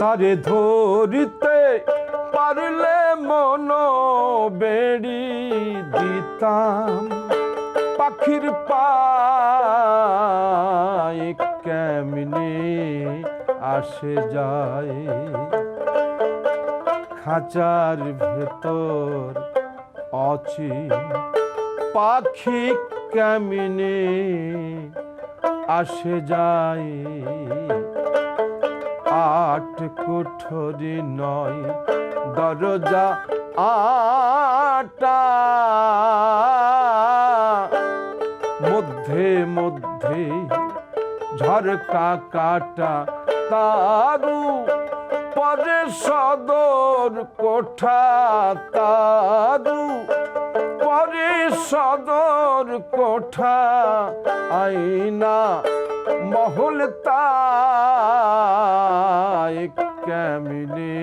তারে ধরিতে পারলে মন বেড়ি দিতাম, পাখির পায় কেমনে আসে যায়, খাঁচার ভেতর অচিন পাখি কেমনে আসে যায়, আট কুঠরি নয় দরজা আটা, মধ্যে মধ্যে ঝরকা কাটা, তারু পরে সদর কোঠা, তারু পরে সদর কোঠা, আইনা মহল তাই কেমনে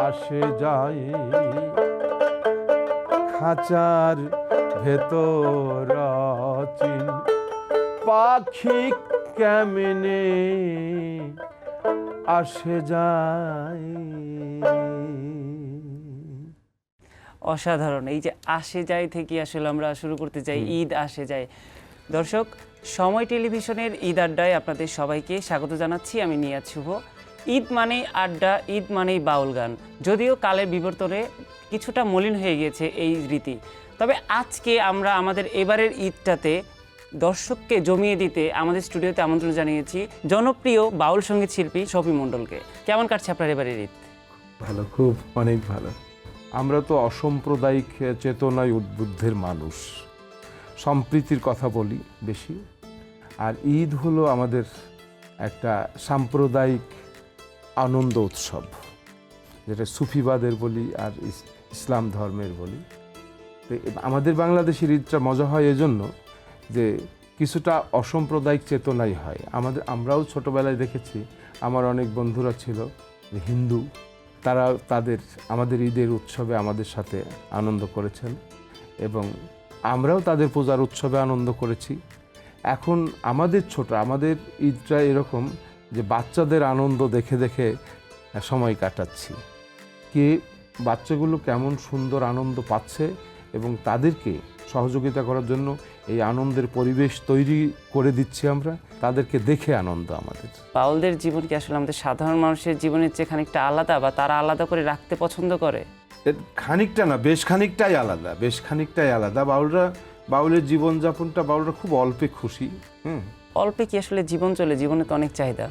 আসে যায়, খাঁচার ভেতর অচিন পাখি কেমনে আসে যায়। অসাধারণ। এই যে আসে যায় থেকে আসলে আমরা শুরু করতে চাই ঈদ আসে যায়। দর্শক, সময় টেলিভিশনের ঈদ আড্ডায় আপনাদের সবাইকে স্বাগত জানাচ্ছি। আমি নিয়াজ শুভ। ঈদ মানেই আড্ডা, ঈদ মানেই বাউল গান। যদিও কালের বিবর্তনে কিছুটা মলিন হয়ে গিয়েছে এই রীতি, তবে আজকে আমরা আমাদের এবারের ঈদটাতে দর্শককে জমিয়ে দিতে আমাদের স্টুডিওতে আমন্ত্রণ জানিয়েছি জনপ্রিয় বাউল সঙ্গীত শিল্পী শফি মণ্ডলকে। কেমন কাটছে আপনার এবারের ঈদ? ভালো, খুব অনেক ভালো। আমরা তো অসাম্প্রদায়িক চেতনায় উদ্বুদ্ধের মানুষ, সম্প্রীতির কথা বলি বেশি। আর ঈদ হলো আমাদের একটা সাম্প্রদায়িক আনন্দ উৎসব, যেটা সুফিবাদের বলি আর ইসলাম ধর্মের বলি। তো আমাদের বাংলাদেশের ঈদটা মজা হয় এজন্য যে কিছুটা অসাম্প্রদায়িক চেতনাই হয়। আমরাও ছোটোবেলায় দেখেছি, আমার অনেক বন্ধুরা ছিল হিন্দু, তারা আমাদের ঈদের উৎসবে আমাদের সাথে আনন্দ করেছেন এবং আমরাও তাদের পূজার উৎসবে আনন্দ করেছি। এখন আমাদের ঈদটা এরকম যে বাচ্চাদের আনন্দ দেখে দেখে সময় কাটাচ্ছি, কে বাচ্চাগুলো কেমন সুন্দর আনন্দ পাচ্ছে এবং তাদেরকে সহযোগিতা করার জন্য এই আনন্দের পরিবেশ তৈরি করে দিচ্ছি আমরা, তাদেরকে দেখে আনন্দ আমাদের। বাউলদের জীবন কি আসলে আমাদের সাধারণ মানুষের জীবনের চেয়ে খানিকটা আলাদা, বা তারা আলাদা করে রাখতে পছন্দ করে? খানিকটা না, বেশ খানিকটাই আলাদা। বাউলের জীবনযাপনটা, বাউলরা খুব অল্পে খুশি। অল্পে কি আসলে জীবন চলে? জীবনে তো অনেক চাহিদা।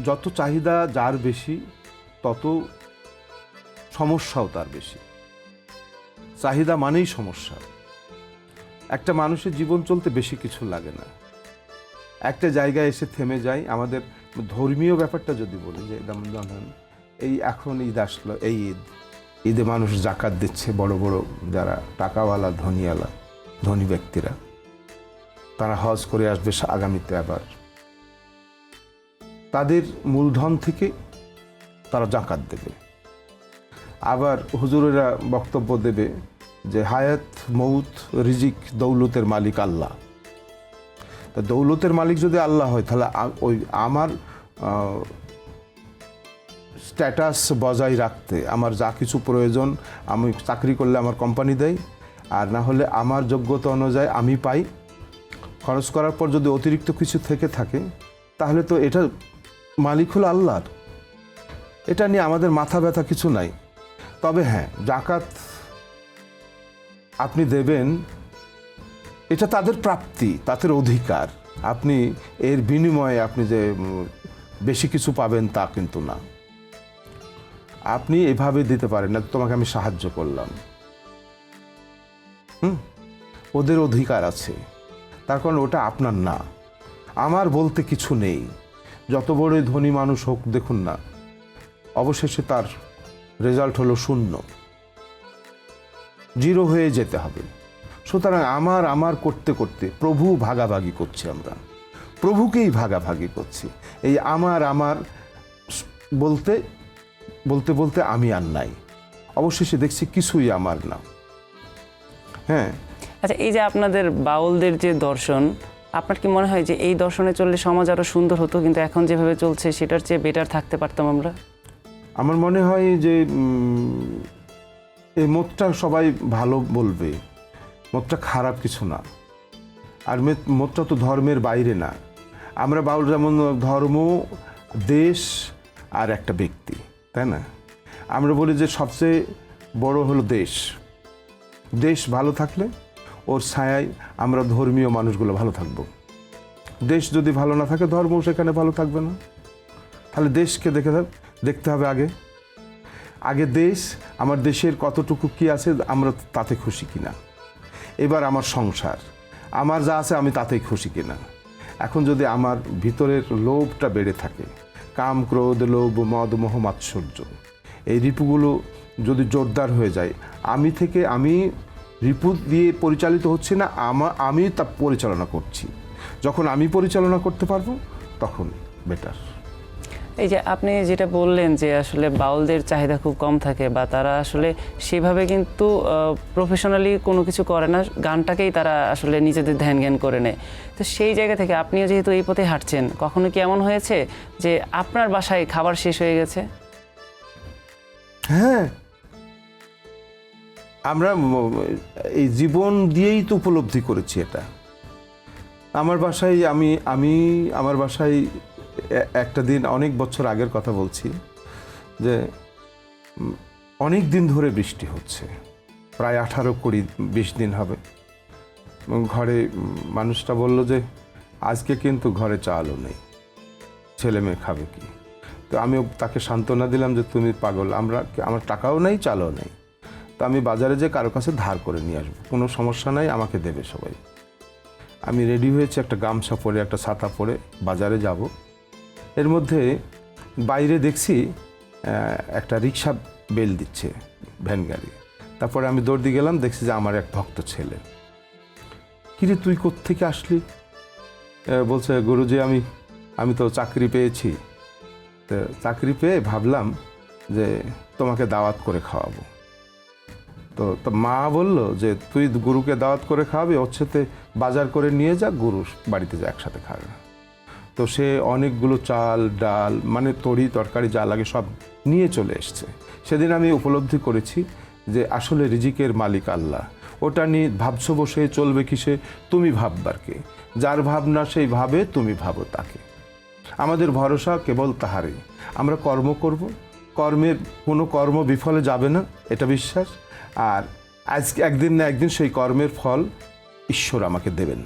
যত চাহিদা যার বেশি, তত সমস্যাও তার বেশি। চাহিদা মানেই সমস্যা। একটা মানুষের জীবন চলতে বেশি কিছু লাগে না, একটা জায়গায় এসে থেমে যায়। আমাদের ধর্মীয় ব্যাপারটা যদি বলি, যে ধরেন এই এখন ঈদ আসলো, এই ঈদে মানুষ জাকাত দিচ্ছে, বড় বড় যারা টাকাওয়ালা ধনী ব্যক্তিরা, তারা হজ করে আসবে আগামীতে, আবার তাদের মূলধন থেকে তারা জাকাত দেবে। আবার হুজুরেরা বক্তব্য দেবে যে হায়াত, মৌত, রিজিক, দৌলতের মালিক আল্লাহ। তা দৌলতের মালিক যদি আল্লাহ হয়, তাহলে ওই আমার স্ট্যাটাস বজায় রাখতে আমার যা কিছু প্রয়োজন, আমি চাকরি করলে আমার কোম্পানি দেয়, আর না হলে আমার যোগ্যতা অনুযায়ী আমি পাই। খরচ করার পর যদি অতিরিক্ত কিছু থেকে থাকে, তাহলে তো এটা মালিক হলো আল্লাহর। এটা নিয়ে আমাদের মাথা ব্যথা কিছু নাই। তবে হ্যাঁ, জাকাত আপনি দেবেন, এটা তাদের প্রাপ্তি, তাদের অধিকার। আপনি এর বিনিময়ে আপনি যে বেশি কিছু পাবেন তা কিন্তু না। আপনি এভাবে দিতে পারেন না, তোমাকে আমি সাহায্য করলাম। ওদের অধিকার আছে, তার কারণ ওটা আপনার না। আমার বলতে কিছু নেই। যত বড়ই ধনী মানুষ হোক, দেখুন না, অবশেষে তার রেজাল্ট হলো শূন্য, জিরো হয়ে যেতে হবে। সুতরাং আমার করতে করতে প্রভু ভাগাভাগি করছি, আমরা প্রভুকেই ভাগাভাগি করছি। এই আমার বলতে বলতে বলতে আমি আর নাই, অবশেষে দেখছি কিছুই আমার না। হ্যাঁ, আচ্ছা, এই যে আপনাদের বাউলদের যে দর্শন, আপনার কি মনে হয় যে এই দর্শনে চললে সমাজ আরও সুন্দর হতো, কিন্তু এখন যেভাবে চলছে সেটার চেয়ে বেটার থাকতে পারতাম আমরা? আমার মনে হয় যে এই মতটা সবাই ভালো বলবে, মতটা খারাপ কিছু না। আর মতটা তো ধর্মের বাইরে না। আমরা বাউল যেমন ধর্ম, দেশ আর একটা ব্যক্তি, তাই না? আমরা বলি যে সবচেয়ে বড় হলো দেশ। দেশ ভালো থাকলে ওর ছায়ায় আমরা ধর্মীয় মানুষগুলো ভালো থাকব। দেশ যদি ভালো না থাকে, ধর্ম সেখানে ভালো থাকবে না। তাহলে দেশকে দেখতে হবে আগে দেশ, আমার দেশের কতটুকু কি আছে আমরা তাতে খুশি কিনা। এবার আমার সংসার, আমার যা আছে আমি তাতেই খুশি কিনা। এখন যদি আমার ভিতরের লোভটা বেড়ে থাকে, কাম, ক্রোধ, লোভ, মদ, মোহ, মাৎসর্য, এই রিপুগুলো যদি জোরদার হয়ে যায়, আমি রিপু দিয়ে পরিচালিত হচ্ছে না, আমি তা পরিচালনা করছি। যখন আমি পরিচালনা করতে পারবো তখন বেটার। এই যে আপনি যেটা বললেন যে আসলে বাউলদের চাহিদা খুব কম থাকে, বা তারা আসলে সেভাবে কিন্তু প্রফেশনালি কোনো কিছু করে না, গানটাকেই তারা আসলে নিজেদের ধ্যান জ্ঞান করে নেয়। তো সেই জায়গা থেকে আপনিও যেহেতু এই পথে হাঁটছেন, কখনো কি এমন হয়েছে যে আপনার বাসায় খাবার শেষ হয়ে গেছে? হ্যাঁ, আমরা এই জীবন দিয়েই তো উপলব্ধি করেছি এটা। আমার বাসায় আমার বাসায় একটা দিন, অনেক বছর আগের কথা বলছি, যে অনেক দিন ধরে বৃষ্টি হচ্ছে, প্রায় 18-20 দিন হবে। ঘরে মানুষটা বলল যে আজকে কিন্তু ঘরে চালও নেই, ছেলে মেয়ে খাবে কি? তো আমি তাকে সান্ত্বনা দিলাম যে তুমি পাগল, আমার টাকাও নেই, চালও নেই, তো আমি বাজারে যে কারো কাছে ধার করে নিয়ে আসবো, কোনো সমস্যা নাই, আমাকে দেবে সবাই। আমি রেডি হয়েছি, একটা গামছা পরে, একটা ছাতা পরে বাজারে যাব। এর মধ্যে বাইরে দেখছি একটা রিক্সা বেল দিচ্ছে, ভ্যান গাড়ি। তারপরে আমি দৌড় দিয়ে গেলাম, দেখছি যে আমার এক ভক্ত ছেলে। কিরে তুই কোত্থেকে আসলি? বলছে গুরুজি আমি তো চাকরি পেয়েছি, তো চাকরি পেয়ে ভাবলাম যে তোমাকে দাওয়াত করে খাওয়াবো। তো মা বলল যে তুই গুরুকে দাওয়াত করে খাওয়াবি, ওর সাথে বাজার করে নিয়ে যা, গুরু বাড়িতে যা একসাথে খাবে। তো সে অনেকগুলো চাল, ডাল, মানে তরি তরকারি যা লাগে সব নিয়ে চলে এসছে। সেদিন আমি উপলব্ধি করেছি যে আসলে রিজিকের মালিক আল্লাহ। ওটা নিয়ে ভাবছো বসে, চলবে কিসে? তুমি ভাববার কে? যার ভাবনা সেই ভাবে, তুমি ভাবো তাকে। আমাদের ভরসা কেবল তাহারই। আমরা কর্ম করব, কর্মের কোনো কর্ম বিফলে যাবে না, এটা বিশ্বাস। আর আজকে একদিন না একদিন সেই কর্মের ফল ঈশ্বর আমাকে দেবেন।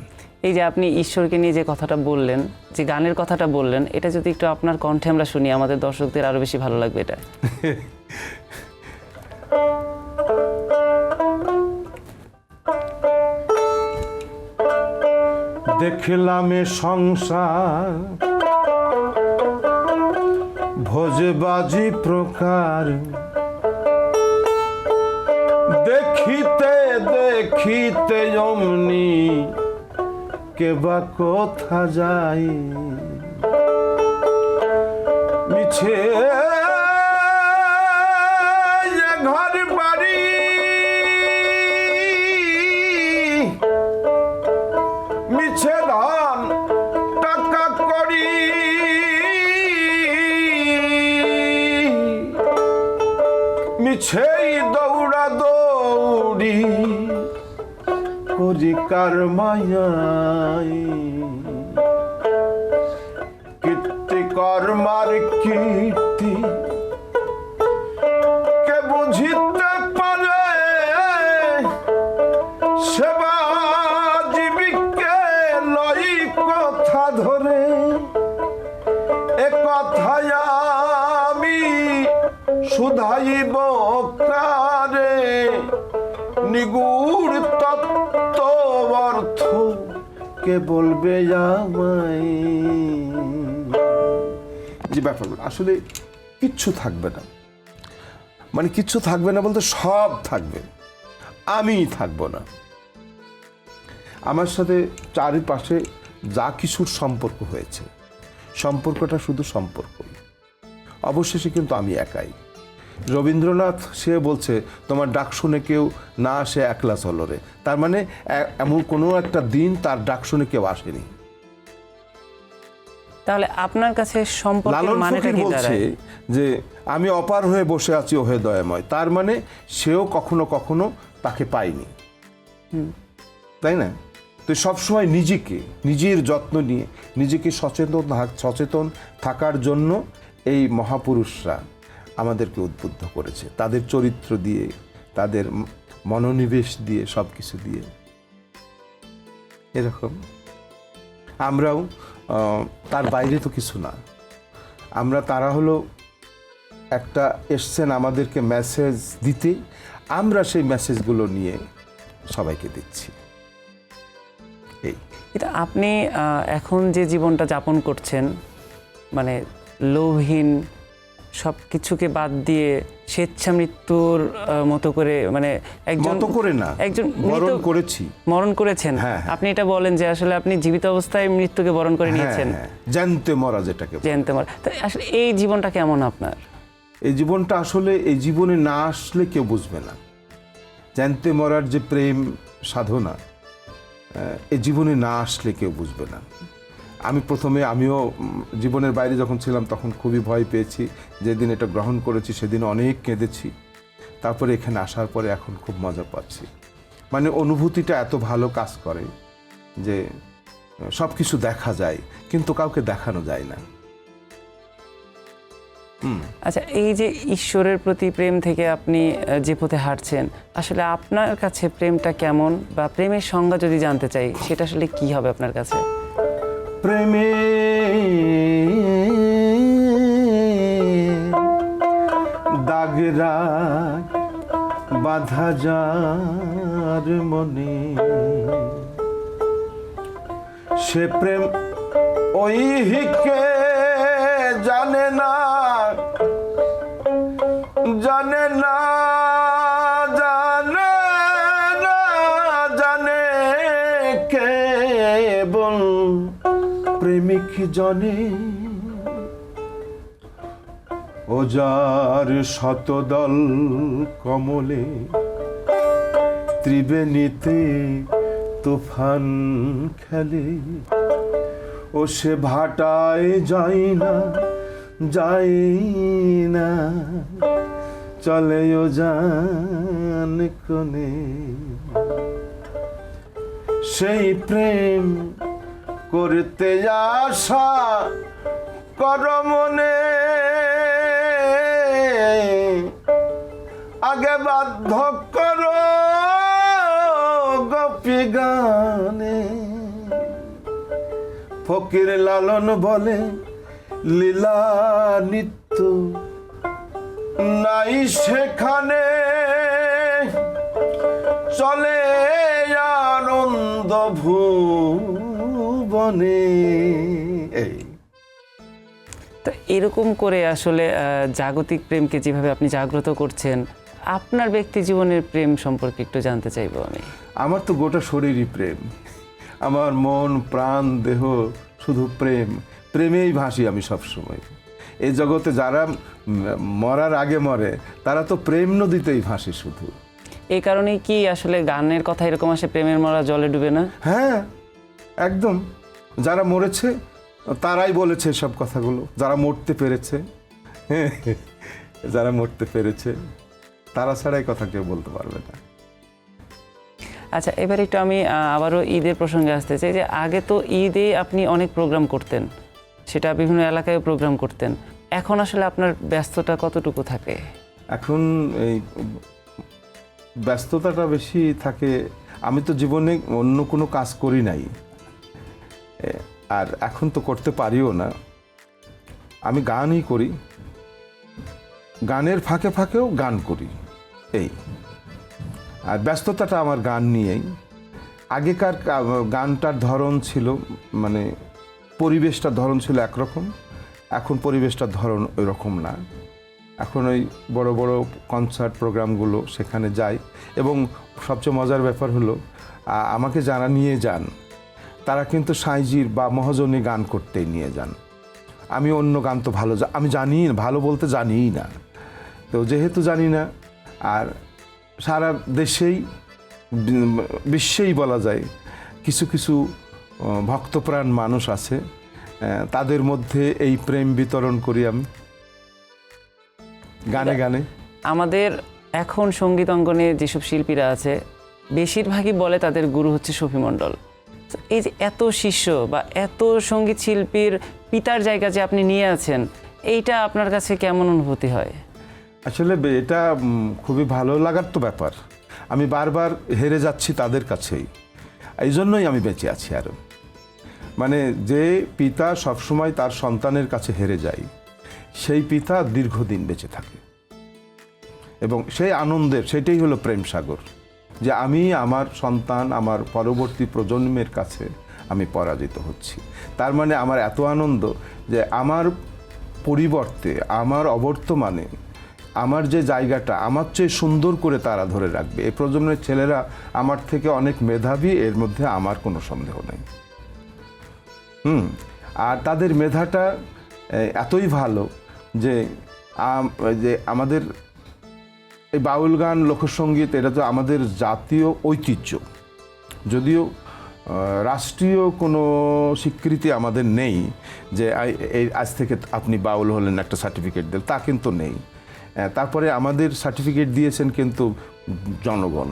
এই যে আপনি ঈশ্বরকে নিয়ে যে কথাটা বললেন, যে গানের কথাটা বললেন, এটা যদি একটু আপনার কণ্ঠে আমরা শুনি, আমাদের দর্শকদের আরো বেশি ভালো লাগবে এটা। দেখলাম এ সংসার ভোজবাজি প্রকার, দেখিতে দেখিতে অমনি কেবা কোথা যায়, মিছে ঘর বাড়ি মিছে ধন টাকা করি, মিছেই দৌড়া দৌড়ি করি কার মায়াই, কীর্তি কর্মার কীর্তি কে বুঝিতে পারে, সেবা জীবিকে লই কথা ধরে, এ কথায় আমি শুধাইব কারে, নিগুড় তত্ত্ব অর্থ কে বলবে আমায়। যে ব্যাপারগুলো আসলে কিচ্ছু থাকবে না, মানে কিচ্ছু থাকবে না বলতে সব থাকবে, আমি থাকবো না। আমার সাথে চারিপাশে যা কিছুর সম্পর্ক হয়েছে, সম্পর্কটা শুধু সম্পর্কই, অবশেষে কিন্তু আমি একাই। রবীন্দ্রনাথ সে বলছে তোমার ডাক শুনে কেউ না আসে একলা চলরে, তার মানে এমন কোনো একটা দিন তার ডাক শুনে কেউ আসেনি। তাহলে আপনার কাছে সম্পর্কের লালন মানেটা ফকির কি বলছে দাঁড়ায়? যে আমি অপার হয়ে বসে আছি ওহে দয়াময়, তার মানে সেও কখনো কখনো তাকে পায়নি, তাই না? তো সবসময় নিজের যত্ন নিয়ে নিজেকে সচেতন থাকার জন্য এই মহাপুরুষরা আমাদেরকে উদ্বুদ্ধ করেছে, তাদের চরিত্র দিয়ে, তাদের মনোনিবেশ দিয়ে, সব কিছু দিয়ে। এরকম আমরাও তার বাইরে তো কিছু না, তারা হলো একটা এসছেন আমাদেরকে মেসেজ দিতে, আমরা সেই মেসেজগুলো নিয়ে সবাইকে দিচ্ছি। এটা আপনি এখন যে জীবনটা যাপন করছেন, মানে লোভহীন, সব কিছুকে বাদ দিয়ে স্বেচ্ছা মৃত্যুর মতো করে, মানে একজন মতো করে না, একজন বরণ করেছেন। হ্যাঁ। আপনি এটা বলেন যে আসলে আপনি জীবিত অবস্থায় মৃত্যুকে বরণ করে নিয়েছেন। জানতে মরা যেটাকে জানতে মরা। তো আসলে এই জীবনটা কেমন আপনার? এই জীবনটা আসলে এই জীবনে না আসলে কেউ বুঝবে না। জানতে মরার যে প্রেম সাধনা, এই জীবনে না আসলে কেউ বুঝবে না। আমিও জীবনের বাইরে যখন ছিলাম তখন খুবই ভয় পেয়েছি, যেদিন এটা গ্রহণ করেছি সেদিন অনেক কেঁদেছি, তারপরে এখানে আসার পরে এখন খুব মজা পাচ্ছি। মানে অনুভূতিটা এত ভালো কাজ করে যে সব কিছু দেখা যায় কিন্তু কাউকে দেখানো যায় না। আচ্ছা, এই যে ঈশ্বরের প্রতি প্রেম থেকে আপনি যে পথে হাঁটছেন, আসলে আপনার কাছে প্রেমটা কেমন, বা প্রেমের সংজ্ঞা যদি জানতে চাই, সেটা আসলে কি হবে আপনার কাছে? প্রেমে দাগরা বাধা যার মনে, সে প্রেম ওই হিকে জানে না, জানে না, জানে না, জানে কেবল প্রেমিক জনে। ও যার শতদল কমলে ত্রিবেণীতে তুফান খেলে, ও সে ভাটায় যায় না, যায় না, চলে ও জান কোনে। সেই প্রেম করতে আশা কর মনে, আগে বাধ্য করো গোপী গানে। ফকির লালন বলে লীলা নিত্য নাই সেখানে, চলে আনন্দ ভুবনে। তো এরকম করে আসলে জাগতিক প্রেমকে যেভাবে আপনি জাগ্রত করছেন, আপনার ব্যক্তি জীবনের প্রেম সম্পর্কে একটু জানতে চাইবো আমি। আমার তো গোটা শরীরই প্রেম, আমার মন প্রাণ দেহ শুধু প্রেম, প্রেমেই ভাসি আমি সবসময়। এই জগতে যারা মরার আগে মরে তারা তো প্রেম নদীতেই ভাসে শুধু। এই কারণেই কি আসলে গানের কথা এরকম আসে, প্রেমের মরা জলে ডুবে না? হ্যাঁ, একদম। যারা মরেছে তারাই বলেছে সব কথাগুলো, যারা মরতে পেরেছে, যারা মরতে পেরেছে তারা ছাড়া এই কথা কেউ বলতে পারবে না। আচ্ছা, এবার একটু আমি আবারও ঈদের প্রসঙ্গে আসতে চাই, যে আগে তো ঈদে আপনি অনেক প্রোগ্রাম করতেন, সেটা বিভিন্ন এলাকায় প্রোগ্রাম করতেন, এখন আসলে আপনার ব্যস্ততা কতটুকু থাকে? এখন এই ব্যস্ততাটা বেশি থাকে। আমি তো জীবনে অন্য কোনো কাজ করি নাই, আর এখন তো করতে পারিও না। আমি গানই করি, গানের ফাঁকে ফাঁকেও গান করি, এই। আর ব্যস্ততাটা আমার গান নিয়েই। আগেকার গানটার ধরন ছিল, মানে পরিবেশটার ধরন ছিল একরকম, এখন পরিবেশটার ধরন ওই রকম না। এখন ওই বড় বড় কনসার্ট প্রোগ্রামগুলো সেখানে যাই, এবং সবচেয়ে মজার ব্যাপার হলো আমাকে যারা নিয়ে যান তারা কিন্তু সাঁইজির বা মহাজনী গান করতেই নিয়ে যান। আমি অন্য গান তো আমি জানি, ভালো বলতে জানিই না। তো যেহেতু জানি না, আর সারা দেশেই বিশ্বেই বলা যায় কিছু কিছু ভক্তপ্রাণ মানুষ আছে তাদের মধ্যে এই প্রেম বিতরণ করি আমি গানে গানে। আমাদের এখন সঙ্গীত অঙ্গনে যেসব শিল্পীরা আছে বেশিরভাগই বলে তাদের গুরু হচ্ছে শফি মণ্ডল। তো এই যে এত শিষ্য বা এত সঙ্গীত শিল্পীর পিতার জায়গা যে আপনি নিয়ে আছেন, এইটা আপনার কাছে কেমন অনুভূতি হয়? আসলে এটা খুবই ভালো লাগার তো ব্যাপার। আমি বারবার হেরে যাচ্ছি তাদের কাছেই, এই জন্যই আমি বেঁচে আছি আরও। মানে যে পিতা সবসময় তার সন্তানের কাছে হেরে যায়, সেই পিতা দীর্ঘদিন বেঁচে থাকে এবং সেই আনন্দের, সেটাই হলো প্রেম সাগর, যে আমি আমার সন্তান, আমার পরবর্তী প্রজন্মের কাছে আমি পরাজিত হচ্ছি। তার মানে আমার এত আনন্দ যে আমার পরিবর্তে, আমার অবর্তমানে আমার যে জায়গাটা আমার চেয়ে সুন্দর করে তারা ধরে রাখবে। এই প্রজন্মের ছেলেরা আমার থেকে অনেক মেধাবী, এর মধ্যে আমার কোনো সন্দেহ নেই। আর তাদের মেধাটা এতই ভালো যে আমাদের এই বাউল গান, লোকসঙ্গীত, এটা তো আমাদের জাতীয় ঐতিহ্য। যদিও রাষ্ট্রীয় কোনো স্বীকৃতি আমাদের নেই যে এই আজ থেকে আপনি বাউল হলেন, একটা সার্টিফিকেট দিল, তা কিন্তু নেই। তারপরে আমাদের সার্টিফিকেট দিয়েছেন কিন্তু জনগণ,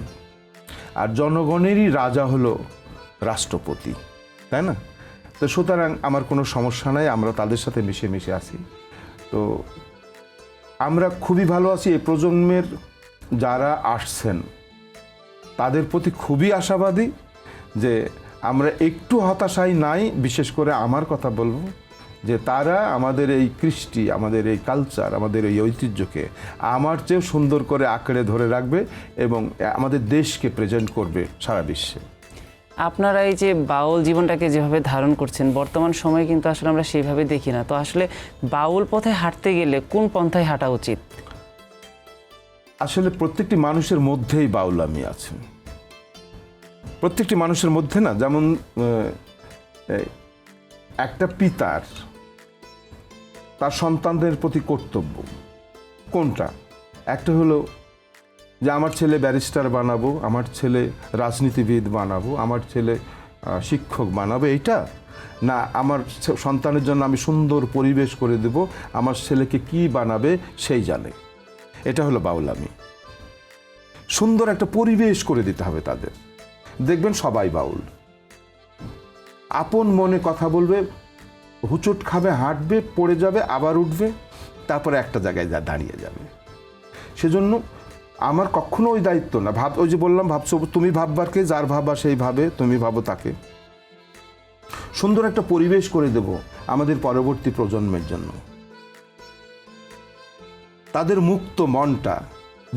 আর জনগণেরই রাজা হলো রাষ্ট্রপতি, তাই না? তো সুতরাং আমার কোনো সমস্যা নাই, আমরা তাদের সাথে মিশে মিশে আছি। তো আমরা খুবই ভালো আছি। এই প্রজন্মের যারা আসছেন তাদের প্রতি খুবই আশাবাদী যে আমরা একটু হতাশায় নাই। বিশেষ করে আমার কথা বলবো যে তারা আমাদের এই কৃষ্টি, আমাদের এই কালচার, আমাদের এই ঐতিহ্যকে আমার চেয়েও সুন্দর করে আঁকড়ে ধরে রাখবে এবং আমাদের দেশকে প্রেজেন্ট করবে সারা বিশ্বে। আপনারা এই যে বাউল জীবনটাকে যেভাবে ধারণ করছেন, বর্তমান সময়ে কিন্তু আসলে আমরা সেইভাবে দেখি না। তো আসলে বাউল পথে হাঁটতে গেলে কোন পন্থায় হাঁটা উচিত? আসলে প্রত্যেকটি মানুষের মধ্যেই বাউলামি আছে। প্রত্যেকটি মানুষের মধ্যে না, যেমন একটা পিতার তার সন্তানদের প্রতি কর্তব্য কোনটা? একটা হলো যে আমার ছেলে ব্যারিস্টার বানাবো, আমার ছেলে রাজনীতিবিদ বানাবো, আমার ছেলে শিক্ষক বানাবো, এইটা না আমার সন্তানের জন্য আমি সুন্দর পরিবেশ করে দেব, আমার ছেলেকে কি বানাবে সেই জানে। এটা হলো বাউলামি। সুন্দর একটা পরিবেশ করে দিতে হবে তাদের, দেখবেন সবাই বাউল। আপন মনে কথা বলবে, হুচট খাবে, হাঁটবে, পড়ে যাবে, আবার উঠবে, তারপরে একটা জায়গায় দাঁড়িয়ে যাবে। সেজন্য আমার কখনো ওই দায়িত্ব না। ওই যে বললাম, ভাবছো তুমি ভাববার কে, যার ভাবা সেই ভাবে, তুমি ভাবো তাকে। সুন্দর একটা পরিবেশ করে দেব আমাদের পরবর্তী প্রজন্মের জন্য, তাদের মুক্ত মনটা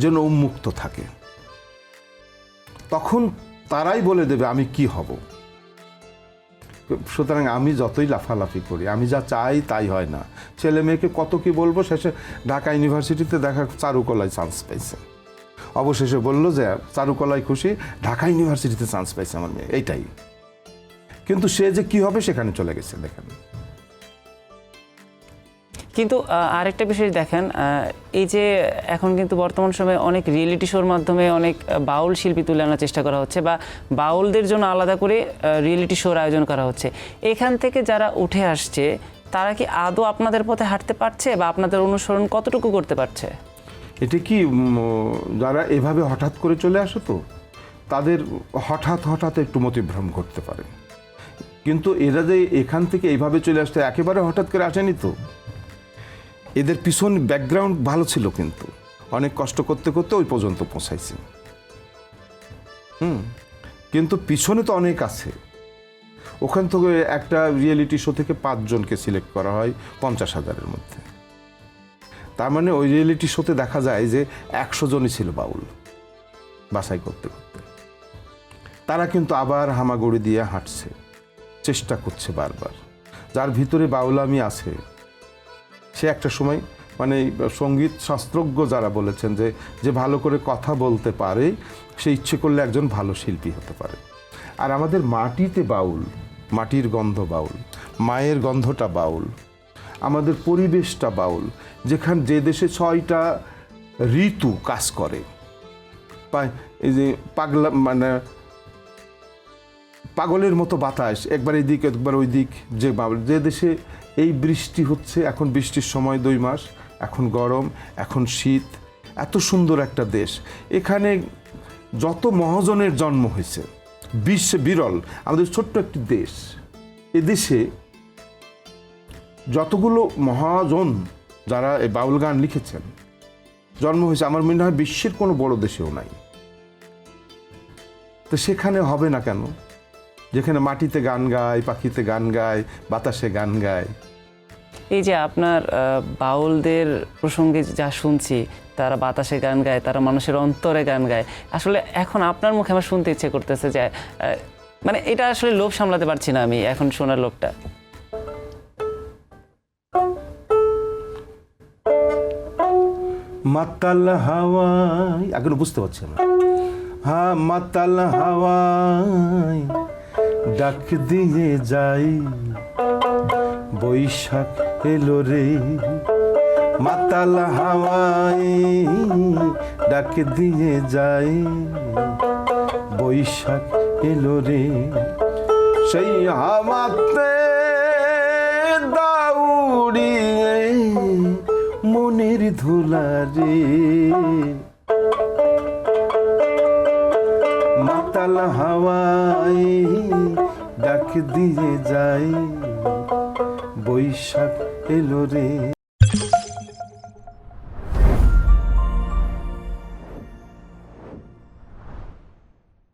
যেন উন্মুক্ত থাকে। তখন তারাই বলে দেবে আমি কি হব। সুতরাং আমি যতই লাফালাফি করি, আমি যা চাই তাই হয় না। ছেলে মেয়েকে কত কি বলবো, শেষে ঢাকা ইউনিভার্সিটিতে দেখা চারুকলায় চান্স পাইছে, অবশেষে বললো যে চারুকলায় খুশি, ঢাকা ইউনিভার্সিটিতে চান্স পাইছে আমার মেয়ে, এইটাই। কিন্তু সে যে কি হবে সেখানে চলে গেছে, দেখেন। কিন্তু আরেকটা বিষয় দেখেন, এই যে এখন কিন্তু বর্তমান সময়ে অনেক রিয়েলিটি শোর মাধ্যমে অনেক বাউল শিল্পী তুলে আনার চেষ্টা করা হচ্ছে, বা বাউলদের জন্য আলাদা করে রিয়েলিটি শোর আয়োজন করা হচ্ছে। এখান থেকে যারা উঠে আসছে তারা কি আদৌ আপনাদের পথে হাঁটতে পারছে, বা আপনাদের অনুসরণ কতটুকু করতে পারছে? এটা কি যারা এভাবে হঠাৎ করে চলে আসে, তো তাদের হঠাৎ একটু মতিভ্রম করতে পারে। কিন্তু এরা যে এখান থেকে এইভাবে চলে আসতে একেবারে হঠাৎ করে আসেনি তো। এদের পিছন ব্যাকগ্রাউন্ড ভালো ছিল, কিন্তু অনেক কষ্ট করতে করতে ওই পর্যন্ত পৌঁছাইছে। কিন্তু পিছনে তো অনেক আছে। ওখান থেকে একটা রিয়েলিটি শো থেকে 5 জনকে সিলেক্ট করা হয় 50,000-এর মধ্যে। তার মানে ওই রিয়েলিটি শোতে দেখা যায় যে 100 জনই ছিল বাউল, বাছাই করতে করতে। তারা কিন্তু আবার হামাগুড়ি দিয়ে হাঁটছে, চেষ্টা করছে বারবার। যার ভিতরে বাউলামি আছে সে একটা সময়, মানে সঙ্গীত শাস্ত্রজ্ঞ যারা বলেছেন যে ভালো করে কথা বলতে পারে সে ইচ্ছে করলে একজন ভালো শিল্পী হতে পারে। আর আমাদের মাটিতে বাউল, মাটির গন্ধ বাউল, মায়ের গন্ধটা বাউল, আমাদের পরিবেশটা বাউল। যে দেশে 6টা ঋতু কাজ করে, এই যে পাগলা, মানে পাগলের মতো বাতাস, একবার এদিক একবার ওই দিক, যে দেশে এই বৃষ্টি হচ্ছে, এখন বৃষ্টির সময় 2 মাস, এখন গরম, এখন শীত, এত সুন্দর একটা দেশ, এখানে যত মহাজনের জন্ম হয়েছে বিশ্বে বিরল, আমাদের ছোট্ট একটি দেশ, এদেশে যতগুলো মহাজন যারা এই বাউল গান লিখেছেন জন্ম হয়েছে, আমার মনে হয় বিশ্বের কোনো বড় দেশেও নাই। তো সেখানে হবে না কেন, যেখানে মাটিতে গান গায়, পাখিতে গান গায়, বাতাসে গান গায়। এই যে আপনার বাউলদের প্রসঙ্গে যা শুনছি, তারা বাতাসে গান গায়, তারা মানুষের অন্তরে গান গায়, আসলে এখন আপনার মুখে আমার শুনতে ইচ্ছে করতেছে যে মানে এটা আসলে লোভ সামলাতে পারছি না আমি, এখন শোনার লোভটা। মাতাল হাওয়ায়, এখন বুঝতে পারছি না, হ্যাঁ মাতাল হাওয়ায় ডাক দিয়ে যাই, বৈশাখ এলো রে, মাতাল হাওয়ায় ডাক দিয়ে যাই, বৈশাখ এলো রে, সেই হাওয়াতে দাউড়িয়ে মনের ধুলা রে, মাতাল হাওয়ায় ডাক দিয়ে যাই, বৈশাখ এলো রে।